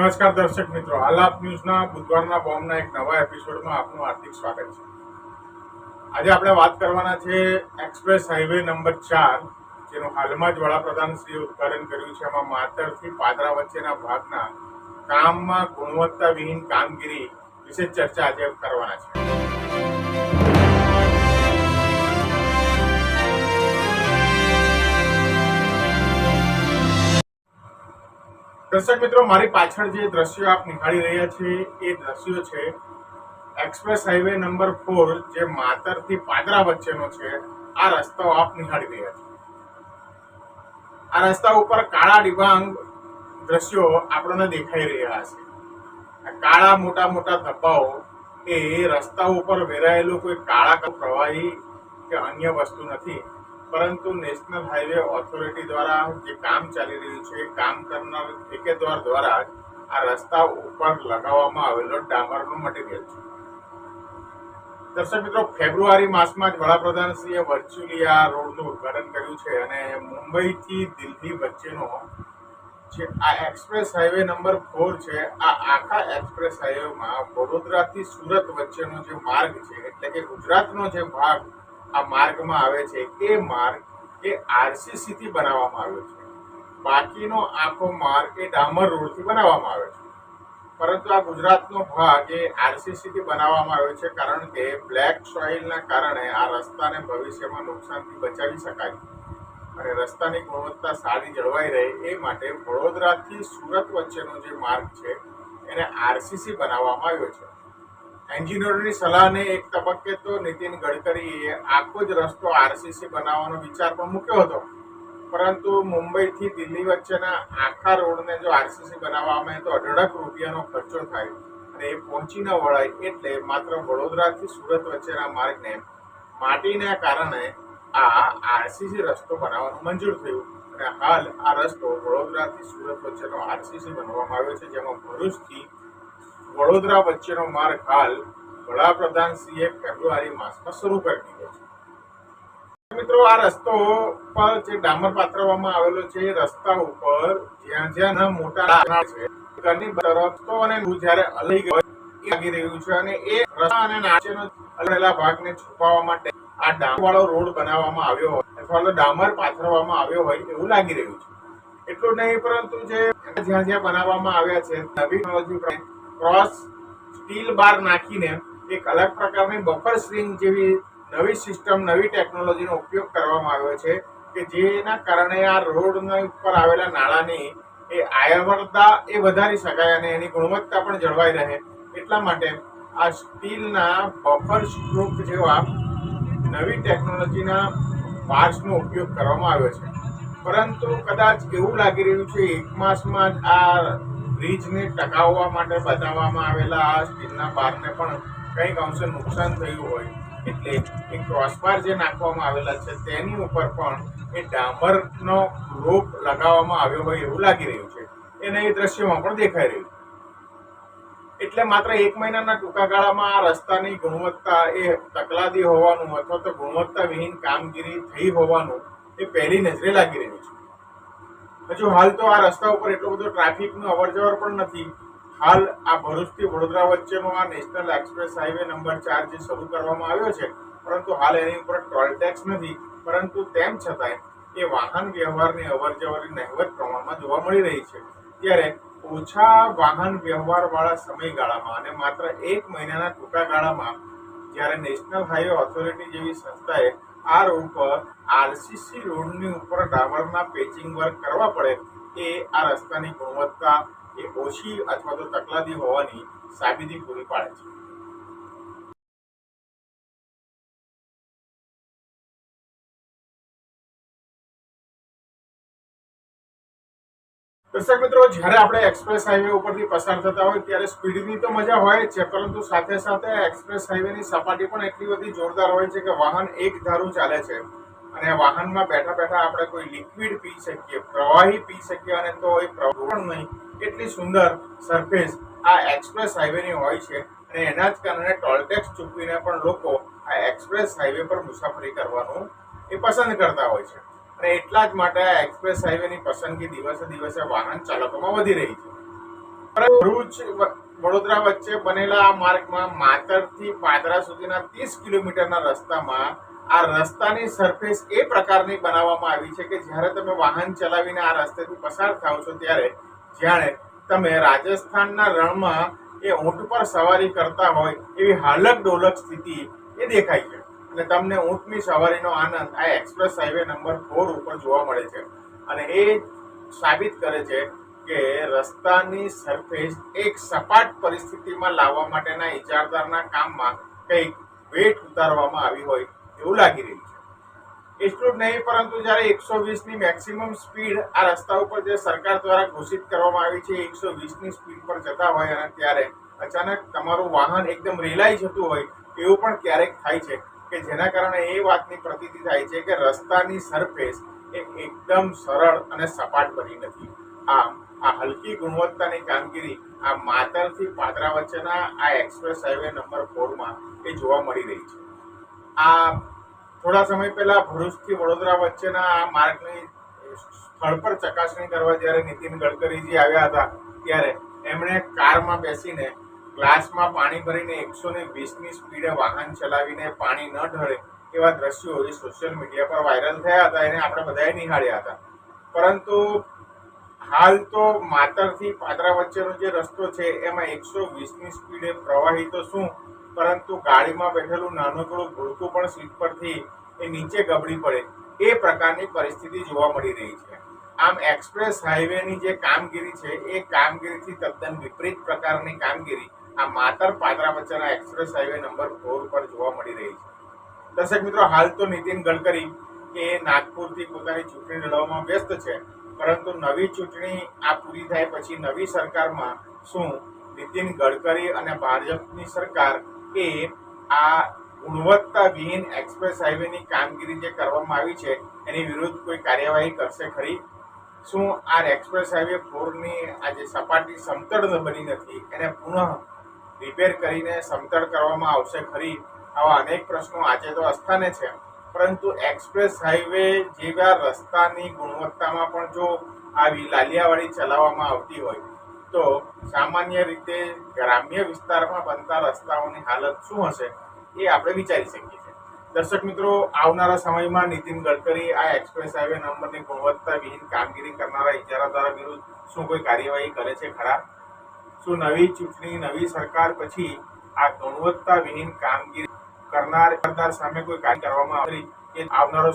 નમસ્કાર દર્શક મિત્રો, આલાપ ન્યૂઝના બુધવારના બોમ્બના એક નવા એપિસોડમાં આપનું હાર્દિક સ્વાગત છે। આજે આપણે વાત કરવાના છે એક્સપ્રેસ હાઈવે નંબર 4, જેનું હાલમાં જ વડાપ્રધાન શ્રીએ ઉદ્ઘાટન કર્યું છે। એમાં માતરથી પાદરા વચ્ચેના ભાગના કામમાં ગુણવત્તાવિહીન કામગીરી વિશે ચર્ચા આજે કરવાના છે। દર્શક મિત્રો, મારી પાછળ જે દ્રશ્યો આપ નિહાળી રહ્યા છે એ દ્રશ્યો છે એક્સપ્રેસ હાઈવે નંબર 4, જે માતરથી પાદરા વચ્ચેનો છે। આ રસ્તાઓ આપ નિહાળી રહ્યા છો। આ રસ્તા ઉપર કાળા ડિબાંગ દ્રશ્યો આપણને દેખાઈ રહ્યા છે। આ કાળા મોટા મોટા ધબ્બાઓ એ રસ્તા ઉપર વેરાયેલું કોઈ કાળા પ્રવાહી કે અન્ય વસ્તુ નથી, પરંતુ નેશનલ હાઈવે ઓથોરિટી દ્વારા જે કામ ચાલી રહ્યું છે, કામ કરનાર ઠેકેદાર દ્વારા આ રસ્તા ઉપર લગાવવામાં આવેલો ડામરનો મટીરિયલ છે। દર્શક મિત્રો, ફેબ્રુઆરી માસમાં જ વડાપ્રધાનશ્રીએ વર્ચ્યુઅલી આ રોડનું ઉદ્ઘાટન કર્યું છે અને મુંબઈથી દિલ્હી વચ્ચેનો જે આ એક્સપ્રેસ હાઈવે નંબર 4 છે, આ આખા એક્સપ્રેસ હાઈવેમાં વડોદરાથી સુરત વચ્ચેનો જે માર્ગ છે, એટલે કે ગુજરાતનો જે ભાગ આ માર્ગમાં આવે છે, એ માર્ગ એ આરસીસી થી બનાવવામાં આવ્યો છે। બાકીનો આખો માર્ગ એ ડામર રોડથી બનાવવામાં આવ્યો છે, પરંતુ આ ગુજરાતનો ભાગ એ આરસીસી થી બનાવવામાં આવ્યો છે, કારણ કે બ્લેક સોઇલના કારણે આ રસ્તાને ભવિષ્યમાં નુકસાનથી બચાવી શકાય અને રસ્તાની ગુણવત્તા સારી જળવાઈ રહે એ માટે વડોદરાથી સુરત વચ્ચેનો જે માર્ગ છે એને આરસીસી બનાવવામાં આવ્યો છે। એન્જિનિયરોની સલાહને એક તબક્કે તો નીતિન ગડકરીએ આખો જ રસ્તો આરસીસી બનાવવાનો વિચાર પણ મૂક્યો હતો, પરંતુ મુંબઈથી દિલ્હી વચ્ચેના આખા રોડને જો આરસીસી બનાવવામાં આવે તો અઢળક રૂપિયાનો ખર્ચો થાય અને એ પહોંચી ન વળાય, એટલે માત્ર વડોદરાથી સુરત વચ્ચેના માર્ગને માટીના કારણે આ આરસીસી રસ્તો બનાવવાનું મંજૂર થયું અને હાલ આ રસ્તો વડોદરાથી સુરત વચ્ચેનો આરસીસી બનાવવામાં આવ્યો છે, જેમાં ભરૂચથી વડોદરા વચ્ચેનો માર્ગ હાલ વડાપ્રધાનશ્રીએ ફેબ્રુઆરી માસમાં શરૂ કરી દીધો છે। મિત્રો, આ રસ્તો પર જે ડામર પાથરવામાં આવેલો છે, એ રસ્તા ઉપર જ્યાં જ્યાં મોટા છે ઘરની તરફ તો અને જ્યારે અલગ લાગી રહ્યું છે અને એ રસ્તા અને નાચેનો અલગેલા ભાગને છુપાવવા માટે આ ડામર વાળો રોડ બનાવવામાં આવ્યો હોય અથવા તો ડામર પાથરવામાં આવ્યો હોય એવું લાગી રહ્યું છે। એટલું નહીં, પરંતુ જે જ્યાં જ્યાં બનાવવામાં આવ્યા છે નવી ટેકનોલોજી ક્રોસ સ્ટીલ બાર નાખીને એક અલગ પ્રકારની બફર સ્ટ્રિંગ જેવી નવી સિસ્ટમ, નવી ટેકનોલોજીનો ઉપયોગ કરવામાં આવ્યો છે કે જેના કારણે આ રોડના ઉપર આવેલા નાળાની એ આયવરતા એ વધારી શકાય અને એની ગુણવત્તા પણ જળવાઈ રહે, એટલા માટે આ સ્ટીલના બફર સ્ટ્રોક જેવા નવી ટેકનોલોજીના પાર્ટ્સનો ઉપયોગ કરવામાં આવ્યો છે। પરંતુ કદાચ એવું લાગી રહ્યું છે એક માસમાં જ આ બ્રિજને ટકાવવા માટે બતાવવામાં આવેલા આ સ્ટીલના બારને પણ કંઈક અંશે નુકસાન થયું હોય, એટલે એ ક્રોસબાર જે નાખવામાં આવેલા છે તેની ઉપર પણ એ ડામરનો રોપ લગાવવામાં આવ્યો હોય એવું લાગી રહ્યું છે, એને એ દ્રશ્યમાં પણ દેખાઈ રહ્યું છે। એટલે માત્ર એક મહિનાના ટૂંકા ગાળામાં આ રસ્તાની ગુણવત્તા એ તકલાદી હોવાનું અથવા તો ગુણવત્તાવિહીન કામગીરી થઈ હોવાનું એ પહેલી નજરે લાગી રહ્યું છે। હજુ હાલ તો આ રસ્તા ઉપર એટલો બધો ટ્રાફિકનું અવરજવર પણ નથી। હાલ આ ભરૂચથી વડોદરા વચ્ચેનો આ નેશનલ એક્સપ્રેસ હાઈવે નંબર 4 જે શરૂ કરવામાં આવ્યો છે, પરંતુ હાલ એની ઉપર ટોલ ટેક્સ નથી, પરંતુ તેમ છતાંય એ વાહન વ્યવહારની અવરજવરની નહિવત પ્રમાણમાં જોવા મળી રહી છે। ત્યારે ઓછા વાહન વ્યવહારવાળા સમયગાળામાં અને માત્ર એક મહિનાના ટૂંકા ગાળામાં જ્યારે નેશનલ હાઈવે ઓથોરિટી જેવી સંસ્થાએ આ રોડ પર આરસીસી રોડની ઉપર ડામરના પેચિંગ વર્ક કરવા પડે, એ આ રસ્તાની ગુણવત્તા એ ઓછી અથવા તો તકલાદી હોવાની સાબિતી પૂરી પાડે છે। દર્શક મિત્રો, જ્યારે આપણે એક્સપ્રેસ હાઈવે ઉપરથી પસાર થતા હોય ત્યારે સ્પીડની તો મજા હોય જ છે, પરંતુ સાથે સાથે એક્સપ્રેસ હાઈવેની સપાટી પણ એટલી બધી જોરદાર હોય છે કે વાહન એક ધારું ચાલે છે અને વાહનમાં બેઠા બેઠા આપણે કોઈ લિક્વિડ પી શકીએ, પ્રવાહી પી શકીએ અને તો એ પણ નહીં, એટલી સુંદર સરફેસ આ એક્સપ્રેસ હાઈવેની હોય છે અને એના જ કારણે ટોલ ટેક્સ ચૂકવીને પણ લોકો આ એક્સપ્રેસ હાઈવે પર મુસાફરી કરવાનું એ પસંદ કરતા હોય છે અને એટલા જ માટે આ એક્સપ્રેસ હાઈવેની પસંદગી દિવસે દિવસે વાહન ચાલકોમાં વધી રહી છે। ભરૂચ વડોદરા વચ્ચે બનેલા આ માર્ગમાં માતરથી પાદરા સુધીના 30 કિલોમીટરના રસ્તામાં આ રસ્તાની સરફેસ એ પ્રકારની બનાવવામાં આવી છે કે જ્યારે તમે વાહન ચલાવીને આ રસ્તેથી પસાર થાઓ છો ત્યારે જાણે તમે રાજસ્થાનના રણમાં એ ઊંટ પર સવારી કરતા હોય એવી હાલક ડોલક સ્થિતિ એ દેખાય છે અને તમને ઊંટની સવારીનો આનંદ આ એક્સપ્રેસ હાઈવે નંબર 4 ઉપર જોવા મળે છે અને એ સાબિત કરે છે કે રસ્તાની સરફેસ એક સપાટ પરિસ્થિતિમાં લાવવા માટેના ઇજારદારના કામમાં કંઈક વેટ ઉતારવામાં આવી હોય એવું લાગી રહ્યું છે. એટલું જ નહીં, પરંતુ જ્યારે 120ની મેક્સિમમ સ્પીડ આ રસ્તા ઉપર જે સરકાર દ્વારા ઘોષિત કરવામાં આવી છે 120ની સ્પીડ પર જતા હોય અને ત્યારે અચાનક તમારું વાહન એકદમ રેલાઈ જતું હોય એવું પણ ક્યારેક થાય છે કે જેના કારણે એ વાતની પ્રતીતિ થાય છે કે રસ્તાની સરફેસ એ એકદમ સરળ અને સપાટ બની નથી. આમ આ હલકી ગુણવત્તાની કામગીરી આ માતરથી પાદરા વચ્ચેના આ એક્સપ્રેસ હાઈવે નંબર 4માં એ જોવા મળી રહી છે. આ થોડા સમય પહેલા ભરૂચથી વડોદરા વચ્ચેના આ માર્ગની સ્થળ પર ચકાસણી કરવા જ્યારે નીતિન ગડકરીજી આવ્યા હતા ત્યારે એમણે કારમાં બેસીને ગ્લાસમાં પાણી ભરીને 120ની સ્પીડે વાહન ચલાવીને પાણી ન ઢળે એવા દ્રશ્યો એ સોશિયલ મીડિયા પર વાયરલ થયા હતા. એને આપણે બધાએ નિહાળ્યા હતા. પરંતુ હાલ તો માતરથી પાદરા વચ્ચેનો જે રસ્તો છે એમાં 120ની સ્પીડે પ્રવાહી તો શું, પરંતુ ગાડીમાં બેઠેલું નાનકડું ભૂલકું પણ સીટ પરથી એ નીચે ગબડી પડે એ પ્રકારની પરિસ્થિતિ જોવા મળી રહી છે. આમ એક્સપ્રેસ હાઈવેની જે કામગીરી છે એ કામગીરીથી તદ્દન વિપરીત પ્રકારની કામગીરી આ માતર પાદરા વચ્ચેના એક્સપ્રેસ હાઈવે નંબર 4 પર જોવા મળી રહી છે. દર્શક મિત્રો, હાલ તો નીતિન ગડકરી એ નાગપુરથી પોતાની ચૂંટણી લડવામાં વ્યસ્ત છે, પરંતુ નવી ચૂંટણી આ પૂરી થાય પછી નવી સરકારમાં શું નીતિન ગડકરી અને ભાજપની સરકાર એ આ ગુણવત્તાવિહીન એક્સપ્રેસ હાઈવેની કામગીરી જે કરવામાં આવી છે એની વિરુદ્ધ કોઈ કાર્યવાહી કરશે ખરી? શું આ એક્સપ્રેસ હાઈવે 4ની આ જે સપાટી સમતળ બની નથી એને પુનઃ રિપેર કરીને સમતળ કરવામાં આવશે ખરી? આવા અનેક પ્રશ્નો આજે તો અસ્થાને છે. પરંતુ એક્સપ્રેસ હાઈવે જેવા રસ્તાની ગુણવત્તામાં પણ જો આવી લાલિયાવાડી ચલાવવામાં આવતી હોય તો સામાન્ય રીતે ગ્રામ્ય વિસ્તારમાં બનતા રસ્તાઓની હાલત શું હશે એ આપણે વિચારી શકીએ છીએ. દર્શક મિત્રો, આવનારા સમયમાં નીતિન ગડકરી આ એક્સપ્રેસ હાઈવે નંબરની ગુણવત્તાવિહીન કામગીરી કરનારા ઇજારાદારો વિરુદ્ધ શું કોઈ કાર્યવાહી કરે છે ખરા? શું નવી ચૂંટણી નવી સરકાર પછી આ ગુણવત્તાવિહીન કામગીરી કરનાર સામે કોઈ કાર્ય કરવામાં આવે એ આવનારો